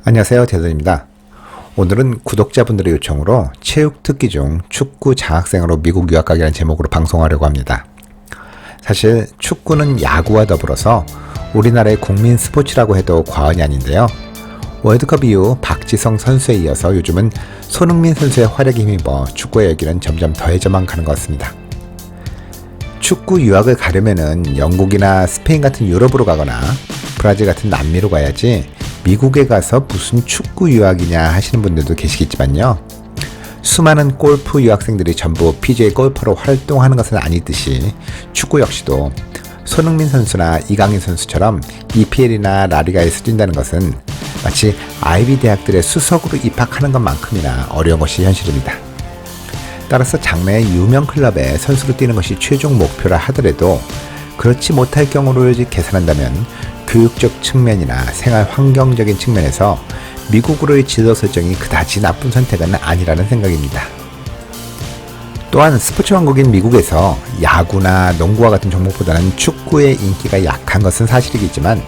안녕하세요, 대선입니다. 오늘은 구독자분들의 요청으로 체육 특기 중 축구 장학생으로 미국 유학 가기라는 제목으로 방송하려고 합니다. 사실 축구는 야구와 더불어서 우리나라의 국민 스포츠라고 해도 과언이 아닌데요. 월드컵 이후 박지성 선수에 이어서 요즘은 손흥민 선수의 활약에 힘입어 축구의 열기는 점점 더해져만 가는 것 같습니다. 축구 유학을 가려면은 영국이나 스페인 같은 유럽으로 가거나 브라질 같은 남미로 가야지 미국에 가서 무슨 축구 유학이냐 하시는 분들도 계시겠지만요. 수많은 골프 유학생들이 전부 PGA 골퍼로 활동하는 것은 아니듯이 축구 역시도 손흥민 선수나 이강인 선수처럼 EPL이나 라리가에서 뛴다는 것은 마치 아이비 대학들의 수석으로 입학하는 것만큼이나 어려운 것이 현실입니다. 따라서 장래의 유명 클럽에 선수로 뛰는 것이 최종 목표라 하더라도 그렇지 못할 경우를 계산한다면 교육적 측면이나 생활 환경적인 측면에서 미국으로의 진로 설정이 그다지 나쁜 선택은 아니라는 생각입니다. 또한 스포츠 왕국인 미국에서 야구나 농구와 같은 종목보다는 축구의 인기가 약한 것은 사실이겠지만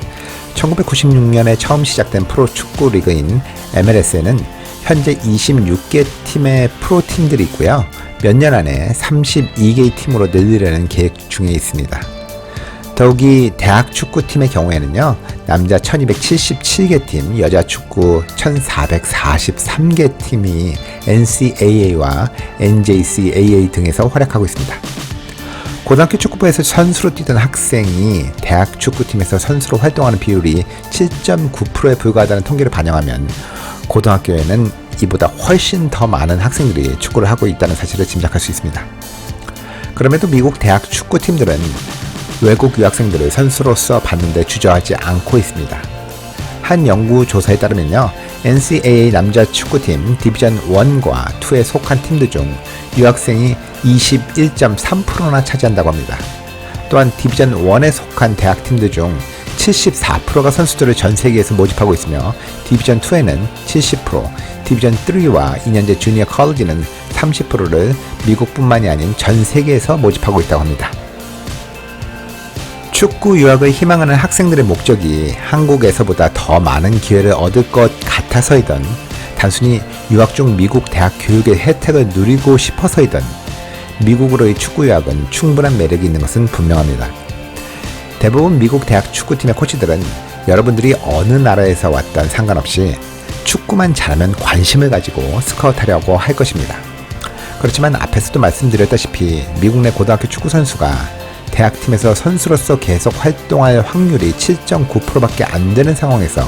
1996년에 처음 시작된 프로축구 리그인 MLS에는 현재 26개 팀의 프로팀들이 있고요. 몇 년 안에 32개의 팀으로 늘리려는 계획 중에 있습니다. 더욱이 대학 축구팀의 경우에는요, 남자 1277개 팀, 여자 축구 1443개 팀이 NCAA와 NJCAA 등에서 활약하고 있습니다. 고등학교 축구부에서 선수로 뛰던 학생이 대학 축구팀에서 선수로 활동하는 비율이 7.9%에 불과하다는 통계를 반영하면 고등학교에는 이보다 훨씬 더 많은 학생들이 축구를 하고 있다는 사실을 짐작할 수 있습니다. 그럼에도 미국 대학 축구팀들은 외국 유학생들을 선수로서 받는데 주저하지 않고 있습니다. 한 연구 조사에 따르면요, NCAA 남자 축구팀 디비전 1과 2에 속한 팀들 중 유학생이 21.3%나 차지한다고 합니다. 또한 디비전 1에 속한 대학팀들 중 74%가 선수들을 전 세계에서 모집하고 있으며 디비전 2에는 70%, 디비전 3와 2년제 주니어 컬리지는 30%를 미국뿐만이 아닌 전 세계에서 모집하고 있다고 합니다. 축구 유학을 희망하는 학생들의 목적이 한국에서보다 더 많은 기회를 얻을 것 같아서이든 단순히 유학 중 미국 대학 교육의 혜택을 누리고 싶어서이든 미국으로의 축구 유학은 충분한 매력이 있는 것은 분명합니다. 대부분 미국 대학 축구팀의 코치들은 여러분들이 어느 나라에서 왔든 상관없이 축구만 잘하면 관심을 가지고 스카우트하려고 할 것입니다. 그렇지만 앞에서도 말씀드렸다시피 미국 내 고등학교 축구 선수가 대학팀에서 선수로서 계속 활동할 확률이 7.9%밖에 안 되는 상황에서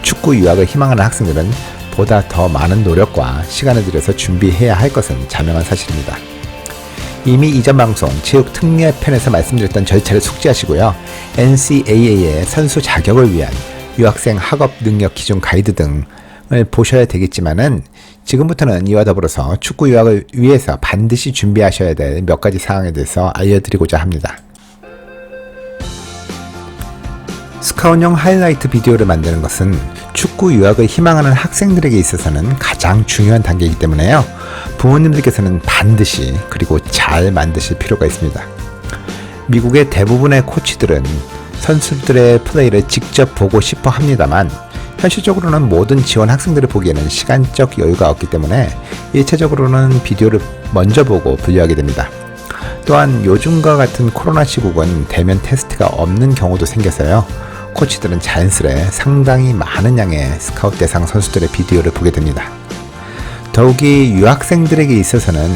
축구 유학을 희망하는 학생들은 보다 더 많은 노력과 시간을 들여서 준비해야 할 것은 자명한 사실입니다. 이미 이전 방송 체육 특례 편에서 말씀드렸던 절차를 숙지하시고요. NCAA의 선수 자격을 위한 유학생 학업 능력 기준 가이드 등을 보셔야 되겠지만은 지금부터는 이와 더불어서 축구 유학을 위해서 반드시 준비하셔야 될 몇 가지 사항에 대해서 알려드리고자 합니다. 스카웃용 하이라이트 비디오를 만드는 것은 축구 유학을 희망하는 학생들에게 있어서는 가장 중요한 단계이기 때문에요. 부모님들께서는 반드시 그리고 잘 만드실 필요가 있습니다. 미국의 대부분의 코치들은 선수들의 플레이를 직접 보고 싶어 합니다만 현실적으로는 모든 지원 학생들을 보기에는 시간적 여유가 없기 때문에 1차적으로는 비디오를 먼저 보고 분류하게 됩니다. 또한 요즘과 같은 코로나 시국은 대면 테스트가 없는 경우도 생겨서요. 코치들은 자연스레 상당히 많은 양의 스카우트 대상 선수들의 비디오를 보게 됩니다. 더욱이 유학생들에게 있어서는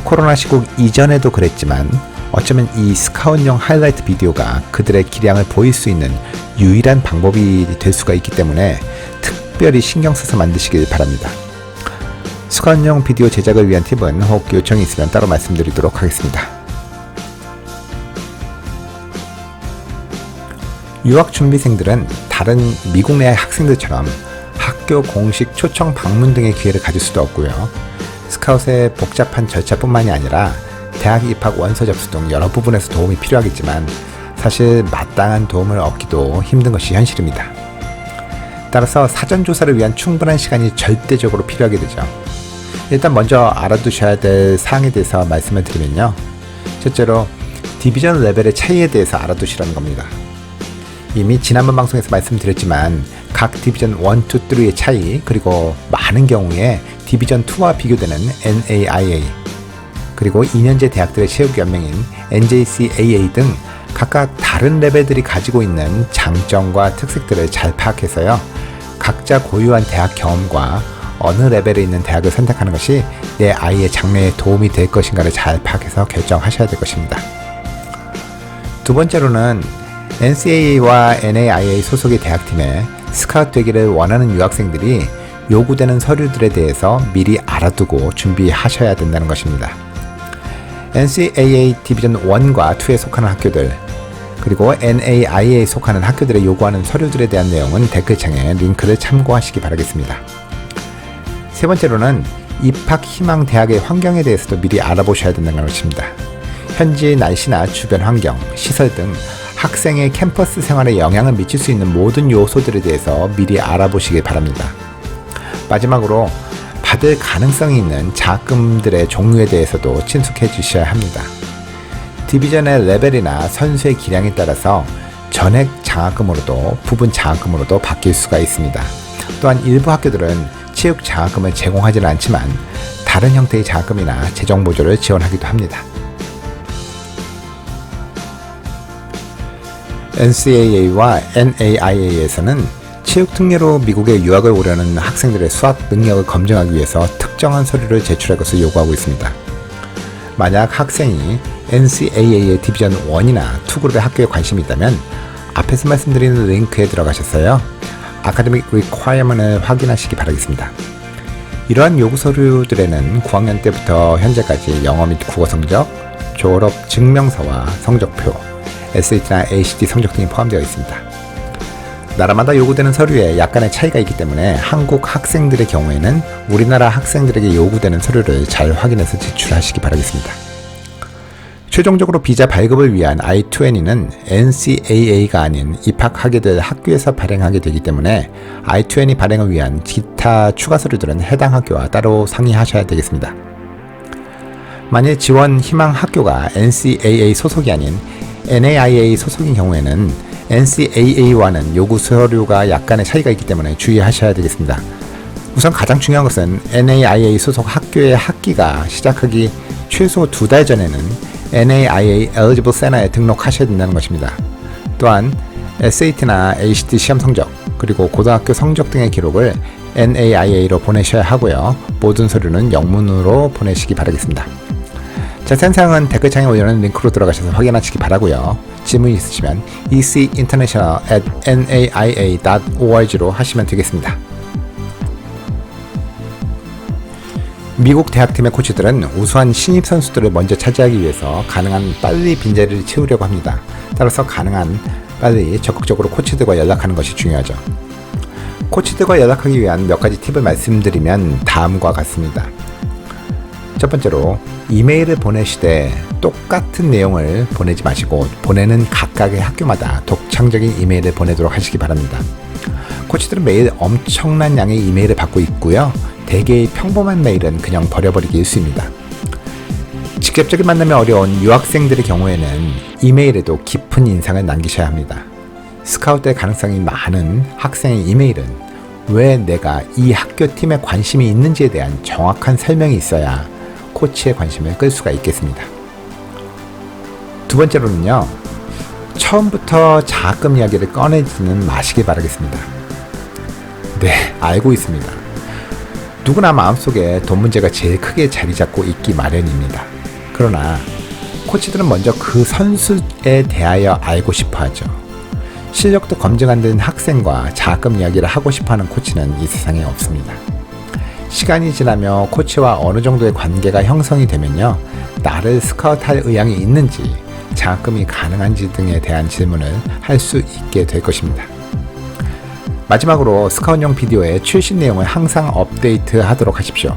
코로나 시국 이전에도 그랬지만 어쩌면 이 스카웃용 하이라이트 비디오가 그들의 기량을 보일 수 있는 유일한 방법이 될 수가 있기 때문에 특별히 신경 써서 만드시길 바랍니다. 스카웃용 비디오 제작을 위한 팁은 혹 요청이 있으면 따로 말씀드리도록 하겠습니다. 유학 준비생들은 다른 미국 내 학생들처럼 학교 공식 초청 방문 등의 기회를 가질 수도 없고요. 스카웃의 복잡한 절차뿐만이 아니라 대학 입학 원서 접수 등 여러 부분에서 도움이 필요하겠지만 사실 마땅한 도움을 얻기도 힘든 것이 현실입니다. 따라서 사전 조사를 위한 충분한 시간이 절대적으로 필요하게 되죠. 일단 먼저 알아두셔야 될 사항에 대해서 말씀을 드리면요. 첫째로 디비전 레벨의 차이에 대해서 알아두시라는 겁니다. 이미 지난번 방송에서 말씀드렸지만 각 각 디비전 1, 2, 3의 차이, 그리고 많은 경우에 디비전 2와 비교되는 NAIA, 그리고 2년제 대학들의 체육연맹인 NJCAA 등 각각 다른 레벨들이 가지고 있는 장점과 특색들을 잘 파악해서요, 각자 고유한 대학 경험과 어느 레벨에 있는 대학을 선택하는 것이 내 아이의 장래에 도움이 될 것인가를 잘 파악해서 결정하셔야 될 것입니다. 두 번째로는 NCAA와 NAIA 소속의 대학팀에 스카우트 되기를 원하는 유학생들이 요구되는 서류들에 대해서 미리 알아두고 준비하셔야 된다는 것입니다. NCAA 디비전 1과 2에 속하는 학교들, 그리고 NAIA에 속하는 학교들의 요구하는 서류들에 대한 내용은 댓글창에 링크를 참고하시기 바라겠습니다. 세 번째로는 입학 희망 대학의 환경에 대해서도 미리 알아보셔야 된다는 것입니다. 현지 날씨나 주변 환경, 시설 등 학생의 캠퍼스 생활에 영향을 미칠 수 있는 모든 요소들에 대해서 미리 알아보시길 바랍니다. 마지막으로 받을 가능성이 있는 장학금들의 종류에 대해서도 친숙해 주셔야 합니다. 디비전의 레벨이나 선수의 기량에 따라서 전액 장학금으로도 부분 장학금으로도 바뀔 수가 있습니다. 또한 일부 학교들은 체육 장학금을 제공하지는 않지만 다른 형태의 장학금이나 재정 보조를 지원하기도 합니다. NCAA와 NAIA에서는 체육 특례로 미국에 유학을 오려는 학생들의 수학 능력을 검증하기 위해서 특정한 서류를 제출할 것을 요구하고 있습니다. 만약 학생이 NCAA의 디비전 1이나 2 그룹의 학교에 관심이 있다면 앞에서 말씀드린 링크에 들어가셔서요, 아카데믹 리퀘어먼트를 확인하시기 바라겠습니다. 이러한 요구 서류들에는 9학년 때부터 현재까지 영어 및 국어 성적, 졸업 증명서와 성적표, SAT나 ACT 성적 등이 포함되어 있습니다. 나라마다 요구되는 서류에 약간의 차이가 있기 때문에 한국 학생들의 경우에는 우리나라 학생들에게 요구되는 서류를 잘 확인해서 제출하시기 바라겠습니다. 최종적으로 비자 발급을 위한 I-2N은 NCAA가 아닌 입학하게 될 학교에서 발행하게 되기 때문에 I-2N 발행을 위한 기타 추가 서류들은 해당 학교와 따로 상의하셔야 되겠습니다. 만일 지원 희망 학교가 NCAA 소속이 아닌 NAIA 소속인 경우에는 NCAA와는 요구 서류가 약간의 차이가 있기 때문에 주의하셔야 되겠습니다. 우선 가장 중요한 것은 NAIA 소속 학교의 학기가 시작하기 최소 2달 전에는 NAIA Eligible Center에 등록하셔야 된다는 것입니다. 또한 SAT나 ACT 시험 성적, 그리고 고등학교 성적 등의 기록을 NAIA로 보내셔야 하고요. 모든 서류는 영문으로 보내시기 바라겠습니다. 자세한 사항은 댓글창에 올려놓은 링크로 들어가셔서 확인하시기 바라고요. 질문 있으시면 ecinternational@naia.org로 하시면 되겠습니다. 미국 대학팀의 코치들은 우수한 신입 선수들을 먼저 차지하기 위해서 가능한 빨리 빈자리를 채우려고 합니다. 따라서 가능한 빨리 적극적으로 코치들과 연락하는 것이 중요하죠. 코치들과 연락하기 위한 몇 가지 팁을 말씀드리면 다음과 같습니다. 첫 번째로, 이메일을 보내시되 똑같은 내용을 보내지 마시고 보내는 각각의 학교마다 독창적인 이메일을 보내도록 하시기 바랍니다. 코치들은 매일 엄청난 양의 이메일을 받고 있고요. 대개의 평범한 메일은 그냥 버려버리기 일쑤입니다. 직접적인 만남이 어려운 유학생들의 경우에는 이메일에도 깊은 인상을 남기셔야 합니다. 스카우트의 가능성이 많은 학생의 이메일은 왜 내가 이 학교 팀에 관심이 있는지에 대한 정확한 설명이 있어야 코치의 관심을 끌 수가 있겠습니다. 두 번째로는요, 처음부터 장학금 이야기를 꺼내지는 마시길 바라겠습니다. 네, 알고 있습니다. 누구나 마음속에 돈 문제가 제일 크게 자리 잡고 있기 마련입니다. 그러나 코치들은 먼저 그 선수에 대하여 알고 싶어 하죠. 실력도 검증 안 된 학생과 장학금 이야기를 하고 싶어 하는 코치는 이 세상에 없습니다. 시간이 지나며 코치와 어느 정도의 관계가 형성이 되면요, 나를 스카우트할 의향이 있는지, 장학금이 가능한지 등에 대한 질문을 할 수 있게 될 것입니다. 마지막으로 스카웃용 비디오의 최신 내용을 항상 업데이트 하도록 하십시오.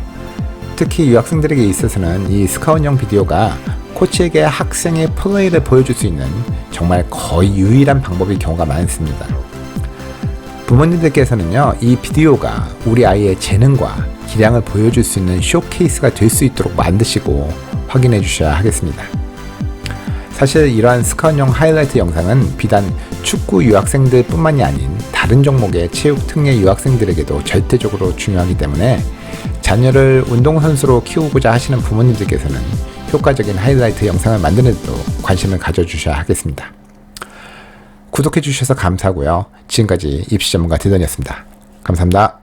특히 유학생들에게 있어서는 이 스카웃용 비디오가 코치에게 학생의 플레이를 보여줄 수 있는 정말 거의 유일한 방법일 경우가 많습니다. 부모님들께서는요, 이 비디오가 우리 아이의 재능과 기량을 보여줄 수 있는 쇼케이스가 될 수 있도록 만드시고 확인해 주셔야 하겠습니다. 사실 이러한 스카웃용 하이라이트 영상은 비단 축구 유학생들 뿐만이 아닌 다른 종목의 체육 특례 유학생들에게도 절대적으로 중요하기 때문에 자녀를 운동선수로 키우고자 하시는 부모님들께서는 효과적인 하이라이트 영상을 만드는 데도 관심을 가져주셔야 하겠습니다. 구독해 주셔서 감사하고요. 지금까지 입시전문가 디던이었습니다. 감사합니다.